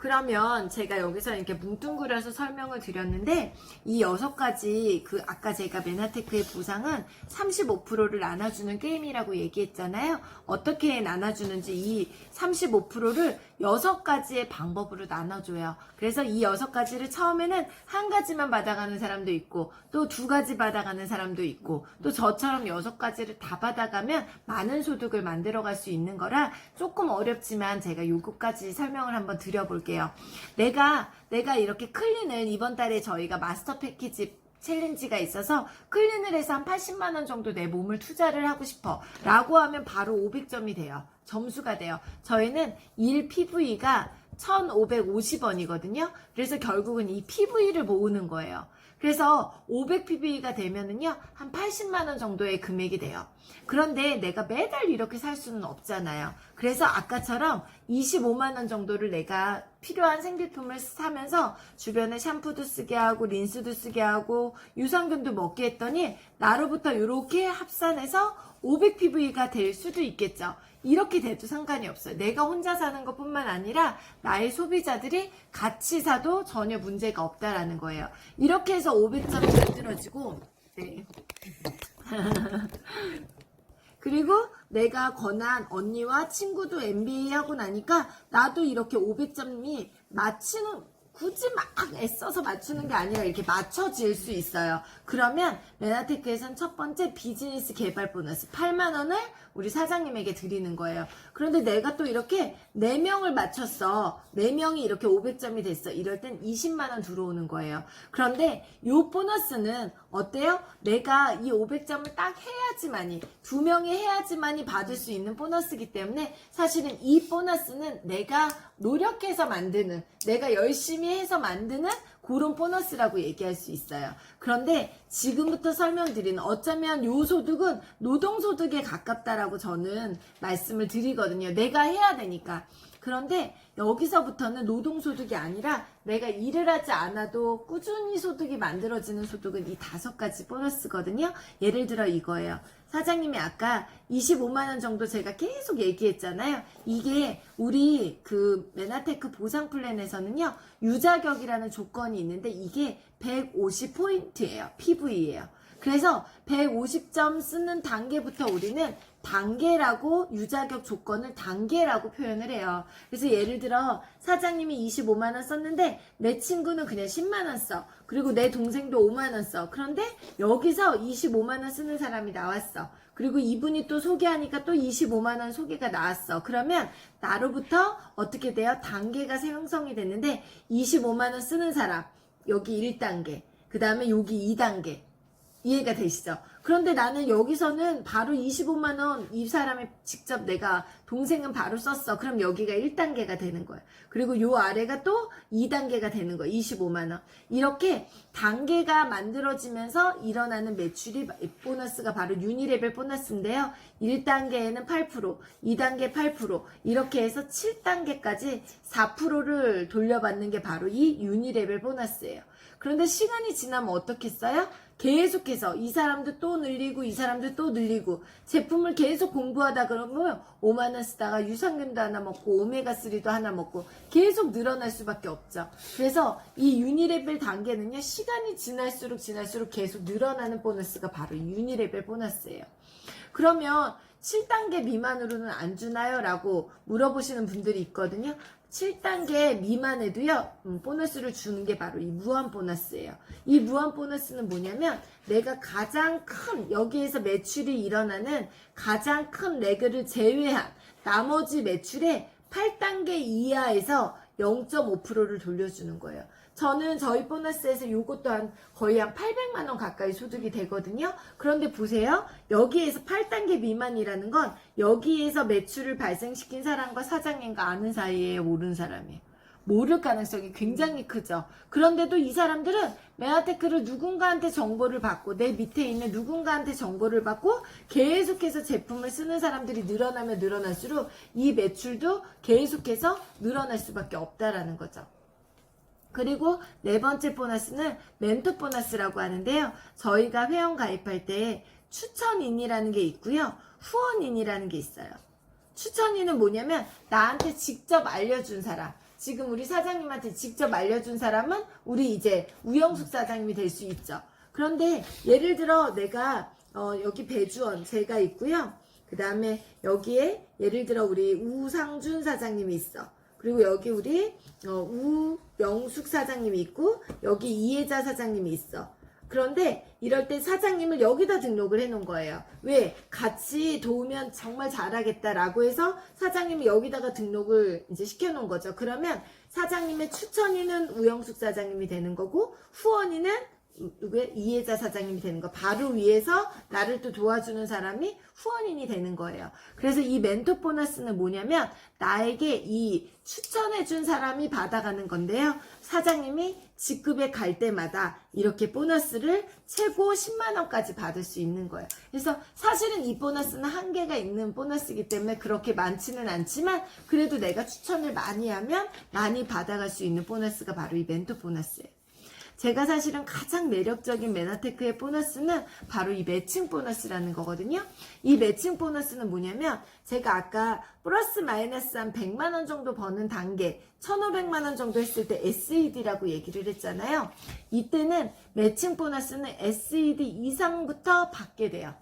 그러면 제가 여기서 이렇게 뭉뚱그려서 설명을 드렸는데 이 6가지 아까 제가 메나테크의 보상은 35%를 나눠주는 게임이라고 얘기했잖아요. 어떻게 나눠주는지 이 35%를 6가지의 방법으로 나눠줘요. 그래서 이 6가지를 처음에는 한 가지만 받아가는 사람도 있고 또 2가지 받아가는 사람도 있고 또 저처럼 6가지를 다 받아가면 많은 소득을 만들어갈 수 있는 거라 조금 어렵지만 제가 요거까지 설명을 한번 드려볼게요. 내가 이렇게 클린을 이번 달에 저희가 마스터 패키지 챌린지가 있어서 클린을 해서 한 80만원 정도 내 몸을 투자를 하고 싶어 라고 하면 바로 500점이 돼요. 점수가 돼요. 저희는 1 PV가 1550원이거든요. 그래서 결국은 이 PV를 모으는 거예요. 그래서 500 PV가 되면은요, 한 80만원 정도의 금액이 돼요. 그런데 내가 매달 이렇게 살 수는 없잖아요. 그래서 아까처럼 25만원 정도를 내가 필요한 생필품을 사면서 주변에 샴푸도 쓰게 하고 린스도 쓰게 하고 유산균도 먹게 했더니 나로부터 이렇게 합산해서 500 PV가 될 수도 있겠죠. 이렇게 돼도 상관이 없어요. 내가 혼자 사는 것뿐만 아니라 나의 소비자들이 같이 사도 전혀 문제가 없다라는 거예요. 이렇게 해서 500점이 만들어지고 네. 그리고 내가 권한 언니와 친구도 MBA 하고 나니까 나도 이렇게 500점이 굳이 막 애써서 맞추는 게 아니라 이렇게 맞춰질 수 있어요. 그러면 메나테크에서는 첫 번째 비즈니스 개발 보너스 8만원을 우리 사장님에게 드리는 거예요. 그런데 내가 또 이렇게 4명을 맞췄어. 4명이 이렇게 500점이 됐어. 이럴 땐 20만원 들어오는 거예요. 그런데 요 보너스는 어때요? 내가 이 500점을 딱 해야지만이 2명이 해야지만이 받을 수 있는 보너스이기 때문에 사실은 이 보너스는 내가 노력해서 만드는, 내가 열심히 해서 만드는 그런 보너스라고 얘기할 수 있어요. 그런데 지금부터 설명드리는 어쩌면 요 소득은 노동소득에 가깝다라고 저는 말씀을 드리거든요. 내가 해야 되니까. 그런데 여기서부터는 노동소득이 아니라 내가 일을 하지 않아도 꾸준히 소득이 만들어지는 소득은 이 5가지 보너스거든요. 예를 들어 이거예요. 사장님이 아까 25만원 정도 제가 계속 얘기했잖아요. 이게 우리 메나테크 보상 플랜에서는요. 유자격이라는 조건이 있는데 이게 150포인트예요. PV예요. 그래서 150점 쓰는 단계부터 우리는 단계라고 유자격 조건을 단계라고 표현을 해요. 그래서 예를 들어 사장님이 25만원 썼는데 내 친구는 그냥 10만원 써. 그리고 내 동생도 5만원 써. 그런데 여기서 25만원 쓰는 사람이 나왔어. 그리고 이분이 또 소개하니까 또 25만원 소개가 나왔어. 그러면 나로부터 어떻게 돼요? 단계가 형성이 됐는데 25만원 쓰는 사람 여기 1단계 그 다음에 여기 2단계 이해가 되시죠? 그런데 나는 여기서는 바로 25만원 이 사람이 직접 내가 동생은 바로 썼어. 그럼 여기가 1단계가 되는 거예요. 그리고 요 아래가 또 2단계가 되는 거예요. 25만원. 이렇게 단계가 만들어지면서 일어나는 매출이 보너스가 바로 유니레벨 보너스인데요. 1단계에는 8%, 2단계 8%, 이렇게 해서 7단계까지 4%를 돌려받는 게 바로 이 유니레벨 보너스예요. 그런데 시간이 지나면 어떻겠어요? 계속해서 이 사람도 또 늘리고 이 사람도 또 늘리고 제품을 계속 공부하다 그러면 5만원 쓰다가 유산균도 하나 먹고 오메가3도 하나 먹고 계속 늘어날 수밖에 없죠. 그래서 이 유니레벨 단계는요. 시간이 지날수록 계속 늘어나는 보너스가 바로 유니레벨 보너스예요. 그러면 7단계 미만으로는 안 주나요? 라고 물어보시는 분들이 있거든요. 7단계 미만에도요, 보너스를 주는 게 바로 이 무한 보너스예요. 이 무한 보너스는 뭐냐면, 내가 가장 큰, 여기에서 매출이 일어나는 가장 큰 레그를 제외한 나머지 매출의 8단계 이하에서 0.5%를 돌려주는 거예요. 저는 저희 보너스에서 요것도 거의 한 800만원 가까이 소득이 되거든요. 그런데 보세요. 여기에서 8단계 미만이라는 건 여기에서 매출을 발생시킨 사람과 사장님과 아는 사이에 모르는 사람이에요. 모를 가능성이 굉장히 크죠. 그런데도 이 사람들은 메나테크를 누군가한테 정보를 받고 내 밑에 있는 누군가한테 정보를 받고 계속해서 제품을 쓰는 사람들이 늘어나면 늘어날수록 이 매출도 계속해서 늘어날 수밖에 없다라는 거죠. 그리고 4번째 보너스는 멘토 보너스라고 하는데요. 저희가 회원 가입할 때 추천인이라는 게 있고요. 후원인이라는 게 있어요. 추천인은 뭐냐면 나한테 직접 알려준 사람. 지금 우리 사장님한테 직접 알려준 사람은 우리 이제 우영숙 사장님이 될 수 있죠. 그런데 예를 들어 내가 여기 배주원 제가 있고요. 그 다음에 여기에 예를 들어 우리 우상준 사장님이 있어. 그리고 여기 우리 우영숙 사장님이 있고 여기 이혜자 사장님이 있어. 그런데 이럴 때 사장님을 여기다 등록을 해 놓은 거예요. 왜? 같이 도우면 정말 잘하겠다라고 해서 사장님을 여기다가 등록을 이제 시켜 놓은 거죠. 그러면 사장님의 추천인은 우영숙 사장님이 되는 거고 후원인은 누구야? 이혜자 사장님이 되는 거. 바로 위에서 나를 또 도와주는 사람이 후원인이 되는 거예요. 그래서 이 멘토 보너스는 뭐냐면 나에게 이 추천해준 사람이 받아가는 건데요. 사장님이 직급에 갈 때마다 이렇게 보너스를 최고 10만 원까지 받을 수 있는 거예요. 그래서 사실은 이 보너스는 한계가 있는 보너스이기 때문에 그렇게 많지는 않지만 그래도 내가 추천을 많이 하면 많이 받아갈 수 있는 보너스가 바로 이 멘토 보너스예요. 제가 사실은 가장 매력적인 메나테크의 보너스는 바로 이 매칭 보너스라는 거거든요. 이 매칭 보너스는 뭐냐면 제가 아까 플러스 마이너스 한 100만 원 정도 버는 단계 1,500만 원 정도 했을 때 SED라고 얘기를 했잖아요. 이때는 매칭 보너스는 SED 이상부터 받게 돼요.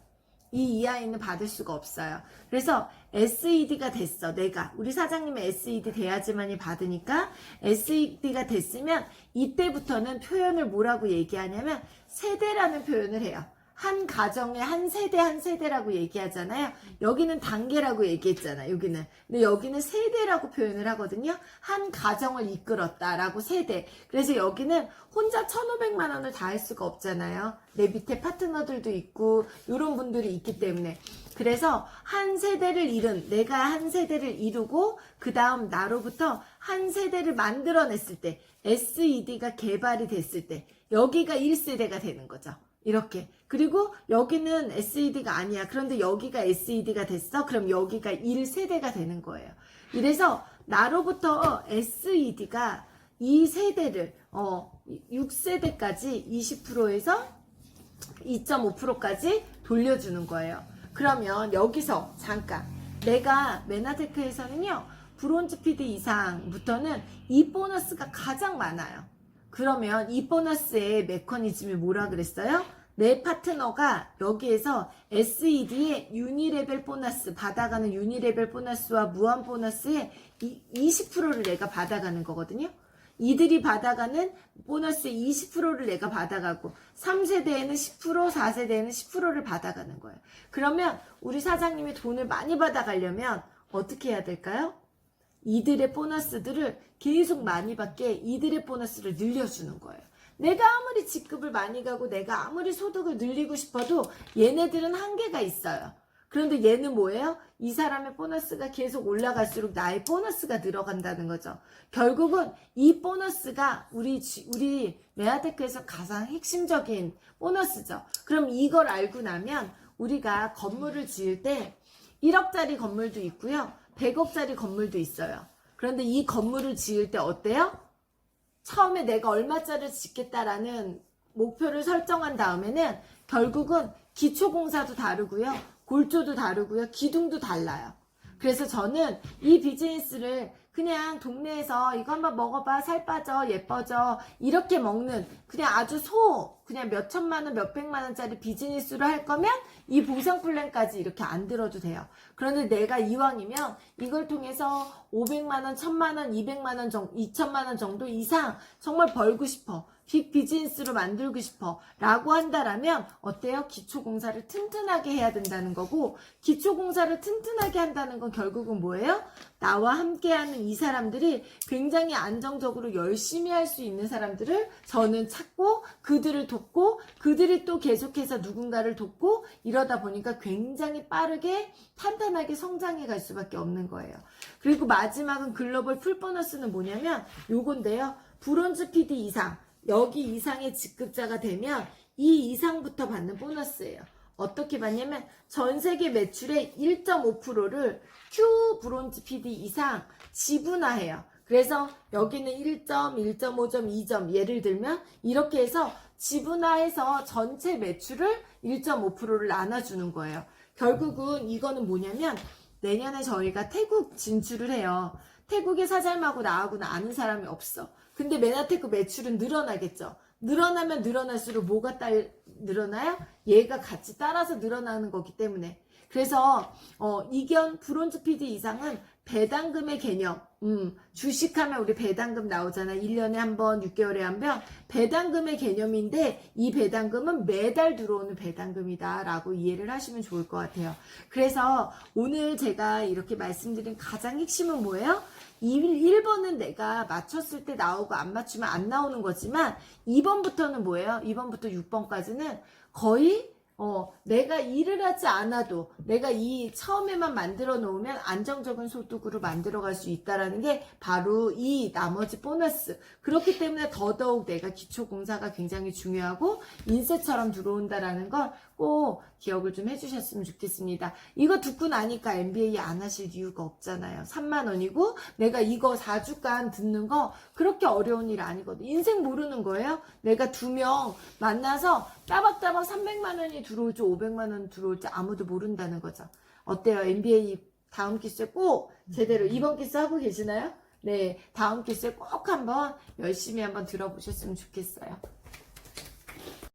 이 이하에는 받을 수가 없어요. 그래서 SED가 됐어. 내가 우리 사장님의 SED 돼야지만이 받으니까 SED가 됐으면 이때부터는 표현을 뭐라고 얘기하냐면 세대라는 표현을 해요. 한 가정에 한 세대 한 세대라고 얘기하잖아요. 여기는 단계라고 얘기했잖아요. 여기는. 근데 여기는 세대라고 표현을 하거든요. 한 가정을 이끌었다라고 세대. 그래서 여기는 혼자 1,500만 원을 다 할 수가 없잖아요. 내 밑에 파트너들도 있고 이런 분들이 있기 때문에. 그래서 한 세대를 이룬 내가 한 세대를 이루고 그 다음 나로부터 한 세대를 만들어냈을 때 SED가 개발이 됐을 때 여기가 1세대가 되는 거죠. 이렇게. 그리고 여기는 SED가 아니야. 그런데 여기가 SED가 됐어? 그럼 여기가 1세대가 되는 거예요. 이래서 나로부터 SED가 이 세대를 6세대까지 20%에서 2.5%까지 돌려주는 거예요. 그러면 여기서 잠깐 내가 메나테크에서는요. 브론즈 PD 이상부터는 이 보너스가 가장 많아요. 그러면 이 보너스의 메커니즘이 뭐라 그랬어요? 내 파트너가 여기에서 SED의 유니레벨 보너스 받아가는 유니레벨 보너스와 무한 보너스의 20%를 내가 받아가는 거거든요. 이들이 받아가는 보너스의 20%를 내가 받아가고 3세대에는 10%, 4세대에는 10%를 받아가는 거예요. 그러면 우리 사장님이 돈을 많이 받아가려면 어떻게 해야 될까요? 이들의 보너스들을 계속 많이 받게 이들의 보너스를 늘려주는 거예요. 내가 아무리 직급을 많이 가고 내가 아무리 소득을 늘리고 싶어도 얘네들은 한계가 있어요. 그런데 얘는 뭐예요? 이 사람의 보너스가 계속 올라갈수록 나의 보너스가 늘어간다는 거죠. 결국은 이 보너스가 우리 메아테크에서 가장 핵심적인 보너스죠. 그럼 이걸 알고 나면 우리가 건물을 지을 때 1억짜리 건물도 있고요. 100억짜리 건물도 있어요. 그런데 이 건물을 지을 때 어때요? 처음에 내가 얼마짜리 짓겠다라는 목표를 설정한 다음에는 결국은 기초공사도 다르고요. 골조도 다르고요. 기둥도 달라요. 그래서 저는 이 비즈니스를 그냥 동네에서 이거 한번 먹어봐 살 빠져 예뻐져 이렇게 먹는 그냥 아주 그냥 몇 천만 원 몇 백만 원짜리 비즈니스로 할 거면 이 보상 플랜까지 이렇게 안 들어도 돼요. 그런데 내가 이왕이면 이걸 통해서 500만 원, 1000만 원, 200만 원 정도, 2천만 원 정도 이상 정말 벌고 싶어. 빅 비즈니스로 만들고 싶어 라고 한다라면 어때요? 기초공사를 튼튼하게 해야 된다는 거고 기초공사를 튼튼하게 한다는 건 결국은 뭐예요? 나와 함께하는 이 사람들이 굉장히 안정적으로 열심히 할 수 있는 사람들을 저는 찾고 그들을 돕고 그들이 또 계속해서 누군가를 돕고 이러다 보니까 굉장히 빠르게 탄탄하게 성장해 갈 수밖에 없는 거예요. 그리고 마지막은 글로벌 풀 보너스는 뭐냐면 요건데요. 브론즈 PD 이상 여기 이상의 직급자가 되면 이 이상부터 받는 보너스예요. 어떻게 받냐면 전 세계 매출의 1.5%를 Q 브론즈 PD 이상 지분화해요. 그래서 여기는 1점, 1.5점, 2점 예를 들면 이렇게 해서 지분화해서 전체 매출을 1.5%를 나눠주는 거예요. 결국은 이거는 뭐냐면 내년에 저희가 태국 진출을 해요. 태국의 사장님하고 나하고는 아는 사람이 없어. 근데 메나테크 매출은 늘어나겠죠. 늘어나면 늘어날수록 뭐가 늘어나요? 얘가 같이 따라서 늘어나는 거기 때문에. 그래서 이견 브론즈 PD 이상은 배당금의 개념, 주식하면 우리 배당금 나오잖아. 1년에 한 번, 6개월에 한 번. 배당금의 개념인데 이 배당금은 매달 들어오는 배당금이다 라고 이해를 하시면 좋을 것 같아요. 그래서 오늘 제가 이렇게 말씀드린 가장 핵심은 뭐예요? 1번은 내가 맞췄을 때 나오고 안 맞추면 안 나오는 거지만 2번부터는 뭐예요? 2번부터 6번까지는 거의 내가 일을 하지 않아도 내가 이 처음에만 만들어 놓으면 안정적인 소득으로 만들어 갈 수 있다라는 게 바로 이 나머지 보너스. 그렇기 때문에 더더욱 내가 기초공사가 굉장히 중요하고 인쇄처럼 들어온다라는 걸 꼭 기억을 좀 해주셨으면 좋겠습니다. 이거 듣고 나니까 MBA 안 하실 이유가 없잖아요. 3만 원이고 내가 이거 4주간 듣는 거 그렇게 어려운 일 아니거든. 인생 모르는 거예요. 내가 2명 만나서 따박따박 300만 원이 들어올지 500만 원 들어올지 아무도 모른다는 거죠. 어때요? MBA 다음 기수에 꼭 제대로 이번 기수 하고 계시나요? 네, 다음 기수에 꼭 한번 열심히 한번 들어보셨으면 좋겠어요.